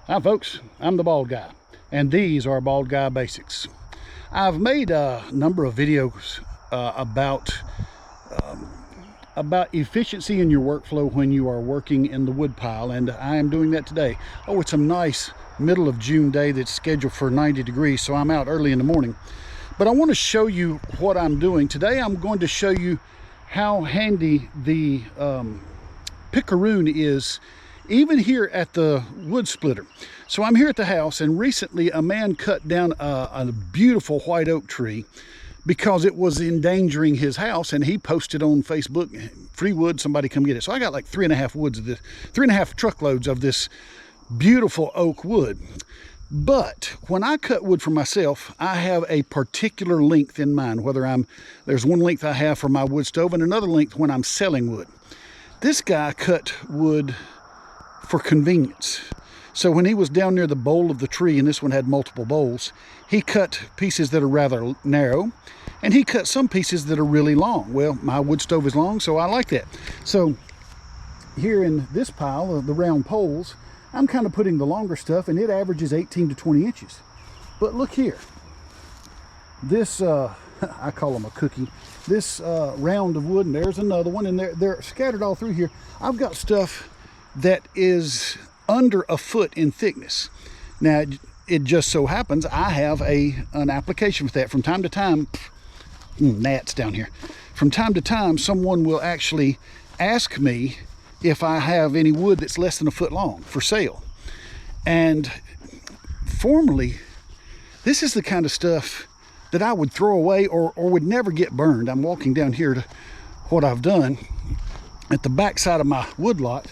Hi folks, I'm the Bald Guy, and these are Bald Guy Basics. I've made a number of videos about efficiency in your workflow when you are working in the wood pile, and I am doing that today. Oh, it's a nice middle of June day that's scheduled for 90 degrees, so I'm out early in the morning. But I want to show you what I'm doing. Today I'm going to show you how handy the Pickaroon is, even here at the wood splitter. So I'm here at the house, and recently a man cut down a beautiful white oak tree because it was endangering his house, and he posted on Facebook, free wood, somebody come get it. So I got like 3.5 truckloads of this beautiful oak wood. But when I cut wood for myself, I have a particular length in mind, there's one length I have for my wood stove and another length when I'm selling wood. This guy cut wood for convenience. So when he was down near the bowl of the tree, and this one had multiple bowls, he cut pieces that are rather narrow, and he cut some pieces that are really long. Well, my wood stove is long, so I like that. So here in this pile of the round poles, I'm kind of putting the longer stuff, and it averages 18 to 20 inches. But look here. This, I call them a cookie. This round of wood, and there's another one, and they're scattered all through here. I've got stuff that is under a foot in thickness. Now, it just so happens I have an application for that. From time to time, gnats down here. From time to time, someone will actually ask me if I have any wood that's less than a foot long for sale. And formerly, this is the kind of stuff that I would throw away or would never get burned. I'm walking down here to what I've done. At the back side of my wood lot,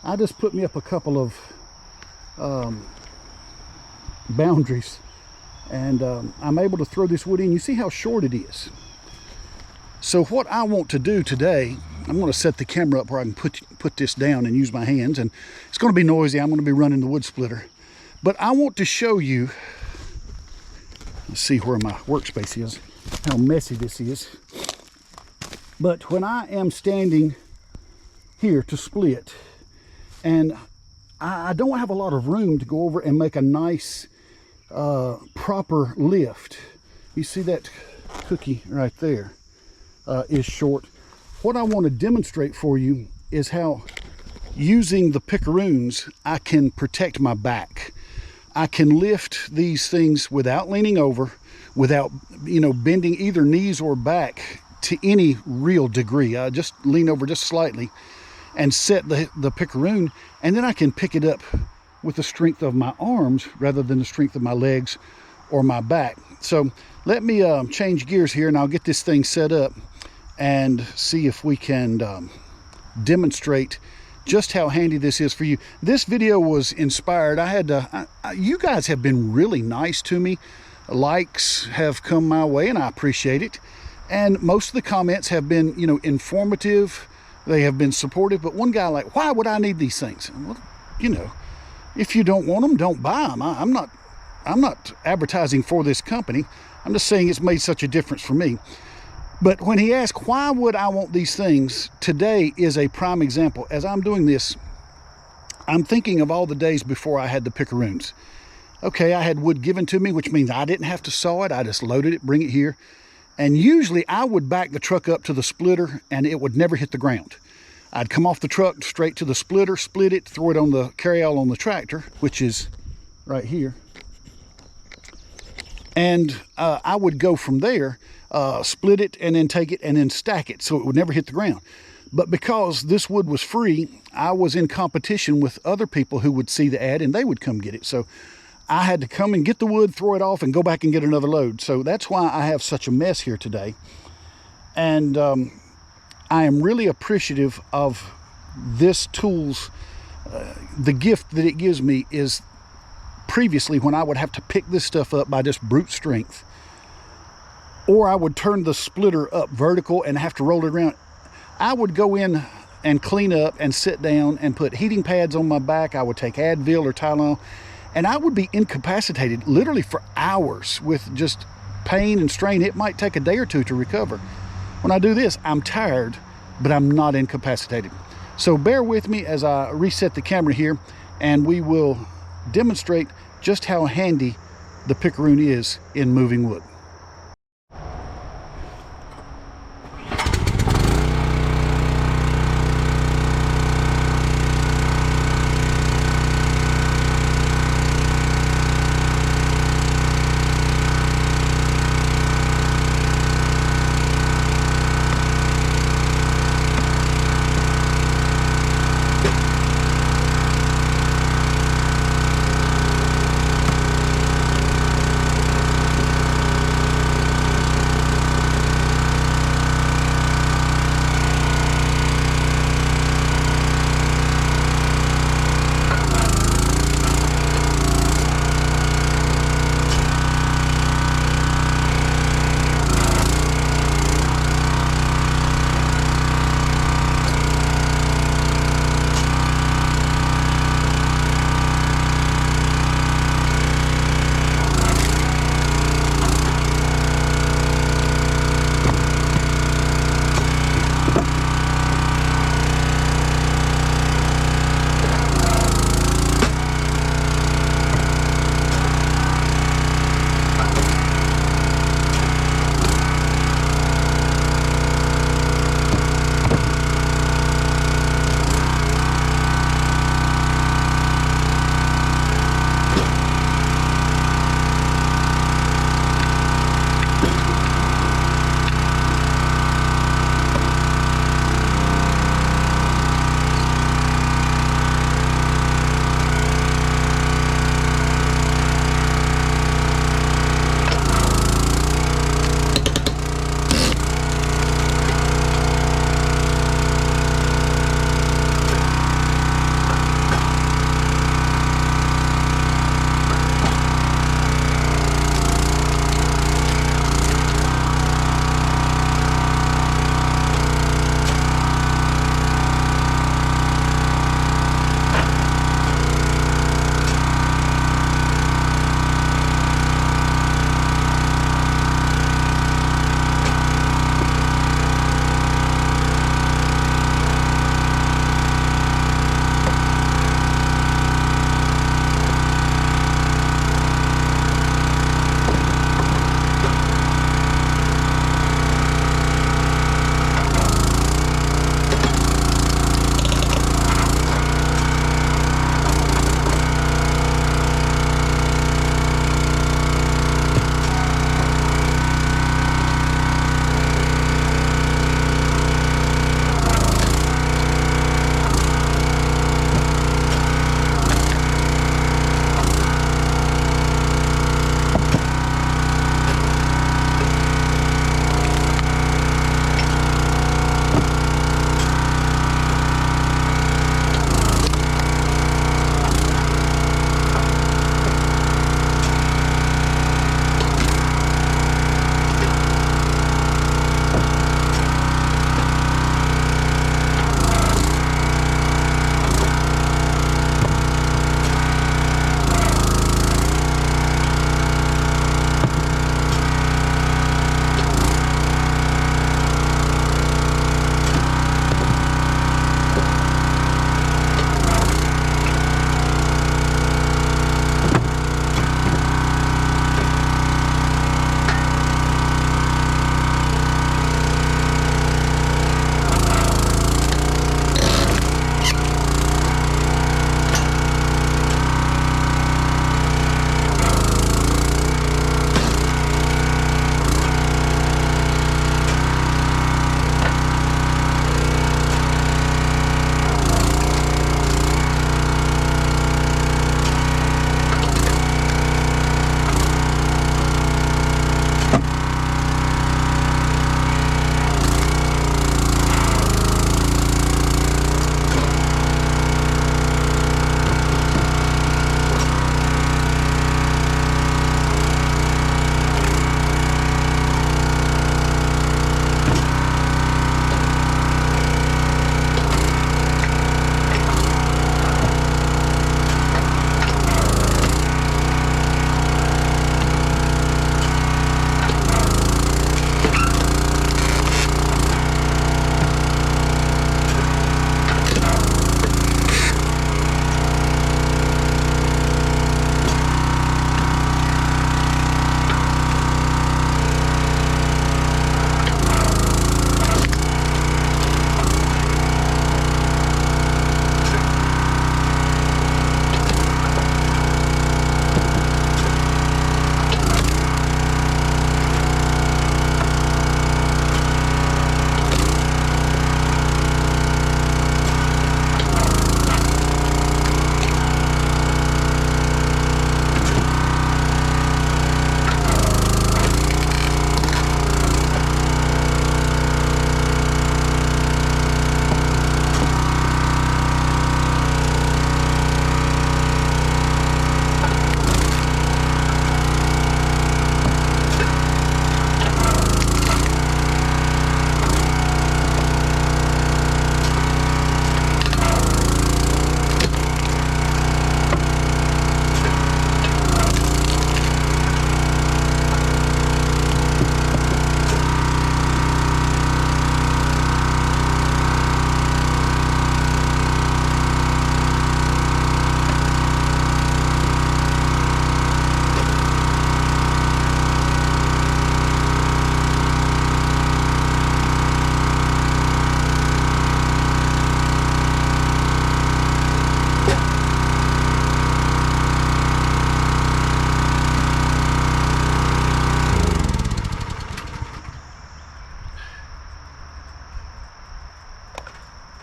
I just put me up a couple of boundaries, and I'm able to throw this wood in. You see how short it is. So what I want to do today, I'm going to set the camera up where I can put this down and use my hands, and it's going to be noisy. I'm going to be running the wood splitter, but I want to show you, let's see where my workspace is, how messy this is. But when I am standing here to split, and I don't have a lot of room to go over and make a nice proper lift. You see that cookie right there is short. What I want to demonstrate for you is how, using the Pickaroons, I can protect my back. I can lift these things without leaning over, without bending either knees or back to any real degree. I just lean over just slightly and set the Pickaroon, and then I can pick it up with the strength of my arms rather than the strength of my legs or my back. So let me change gears here, and I'll get this thing set up and see if we can demonstrate just how handy this is for you. This video was inspired. You guys have been really nice to me. Likes have come my way, and I appreciate it. And most of the comments have been, informative. They have been supportive. But one guy like, why would I need these things? Well, if you don't want them, don't buy them. I'm not advertising for this company. I'm just saying it's made such a difference for me. But when he asked, why would I want these things? Today is a prime example. As I'm doing this, I'm thinking of all the days before I had the Pickaroons. Okay, I had wood given to me, which means I didn't have to saw it. I just loaded it, bring it here. And usually I would back the truck up to the splitter, and it would never hit the ground. I'd come off the truck straight to the splitter, split it, throw it on the carryall on the tractor, which is right here. And I would go from there, split it, and then take it and then stack it so it would never hit the ground. But because this wood was free, I was in competition with other people who would see the ad and they would come get it. So I had to come and get the wood, throw it off, and go back and get another load. So that's why I have such a mess here today. And I am really appreciative of this tool's, the gift that it gives me is previously when I would have to pick this stuff up by just brute strength, or I would turn the splitter up vertical and have to roll it around. I would go in and clean up and sit down and put heating pads on my back. I would take Advil or Tylenol, and I would be incapacitated literally for hours with just pain and strain. It might take a day or two to recover. When I do this, I'm tired, but I'm not incapacitated. So bear with me as I reset the camera here, and we will demonstrate just how handy the Pickaroon is in moving wood.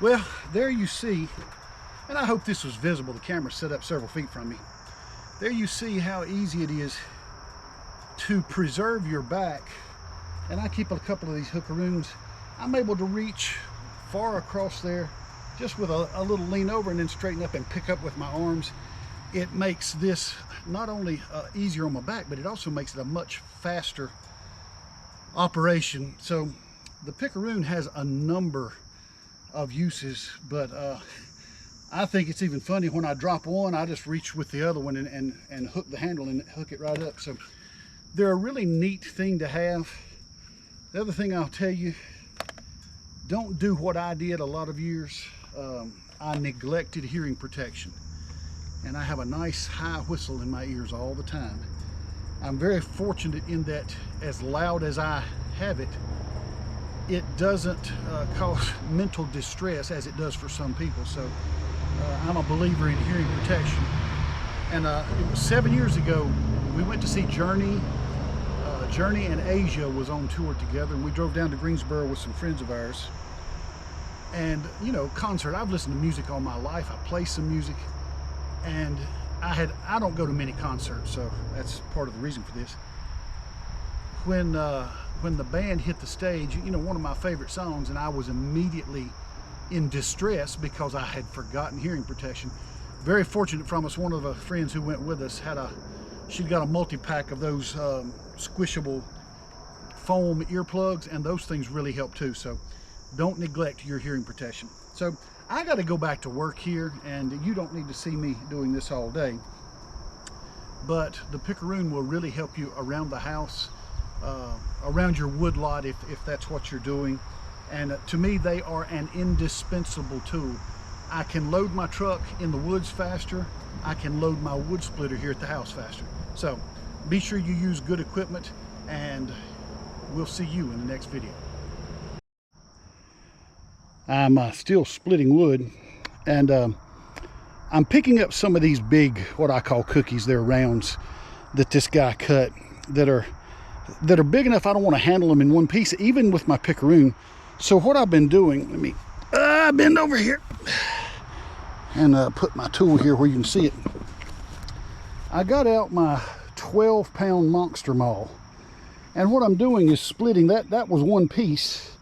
Well, there you see, and I hope this was visible, the camera's set up several feet from me. There you see how easy it is to preserve your back. And I keep a couple of these hookaroons. I'm able to reach far across there just with a little lean over and then straighten up and pick up with my arms. It makes this not only easier on my back, but it also makes it a much faster operation. So the Pickaroon has a number of uses, but I think it's even funny when I drop one, I just reach with the other one and hook the handle and hook it right up. So they're a really neat thing to have. The other thing I'll tell you, don't do what I did a lot of years. I neglected hearing protection, and I have a nice high whistle in my ears all the time. I'm very fortunate in that as loud as I have it, it doesn't cause mental distress as it does for some people. So I'm a believer in hearing protection. And it was 7 years ago, we went to see Journey. Journey and Asia was on tour together, and we drove down to Greensboro with some friends of ours. And you know, concert, I've listened to music all my life. I play some music, and I don't go to many concerts, so that's part of the reason for this. When the band hit the stage, you know, one of my favorite songs, and I was immediately in distress because I had forgotten hearing protection. Very fortunate from us, one of the friends who went with us she'd got a multi-pack of those squishable foam earplugs, and those things really help too. So don't neglect your hearing protection. So I got to go back to work here, and you don't need to see me doing this all day, but the Pickaroon will really help you around the house, around your wood lot if that's what you're doing. And to me, they are an indispensable tool. I can load my truck in the woods faster. I can load my wood splitter here at the house faster. So be sure you use good equipment, and we'll see you in the next video. I'm still splitting wood, and I'm picking up some of these big, what I call cookies. They're rounds that this guy cut that are big enough I don't want to handle them in one piece, even with my Pickaroon. So what I've been doing, let me bend over here and put my tool here where you can see it. I got out my 12-pound monster maul, and what I'm doing is splitting that was one piece,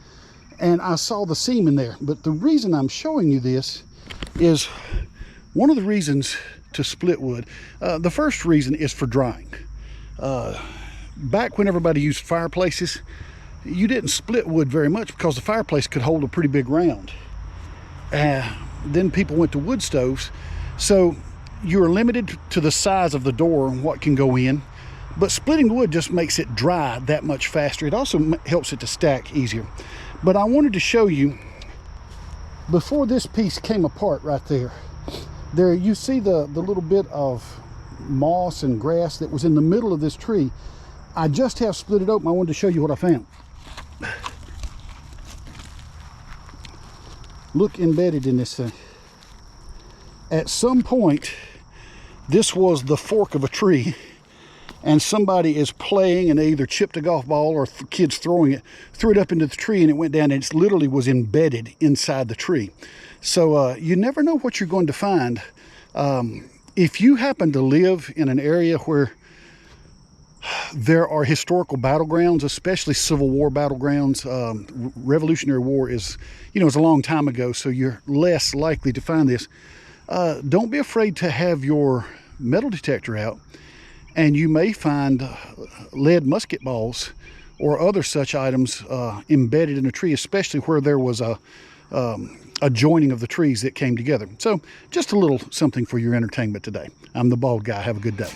and I saw the seam in there. But the reason I'm showing you this is one of the reasons to split wood. The first reason is for drying. Back when everybody used fireplaces, you didn't split wood very much because the fireplace could hold a pretty big round. Then people went to wood stoves, so you're limited to the size of the door and what can go in. But splitting wood just makes it dry that much faster. It also helps it to stack easier. But I wanted to show you, before this piece came apart right there, you see the little bit of moss and grass that was in the middle of this tree. I just have split it open. I wanted to show you what I found. Look embedded in this thing. At some point, this was the fork of a tree, and somebody is playing, and they either chipped a golf ball or kids throwing it, threw it up into the tree, and it went down, and it literally was embedded inside the tree. So you never know what you're going to find. If you happen to live in an area where there are historical battlegrounds, especially Civil War battlegrounds, Revolutionary War is, you know, it's a long time ago, so you're less likely to find this. Don't be afraid to have your metal detector out, and you may find lead musket balls or other such items embedded in a tree, especially where there was a joining of the trees that came together. So just a little something for your entertainment today. I'm the Bald Guy. Have a good day.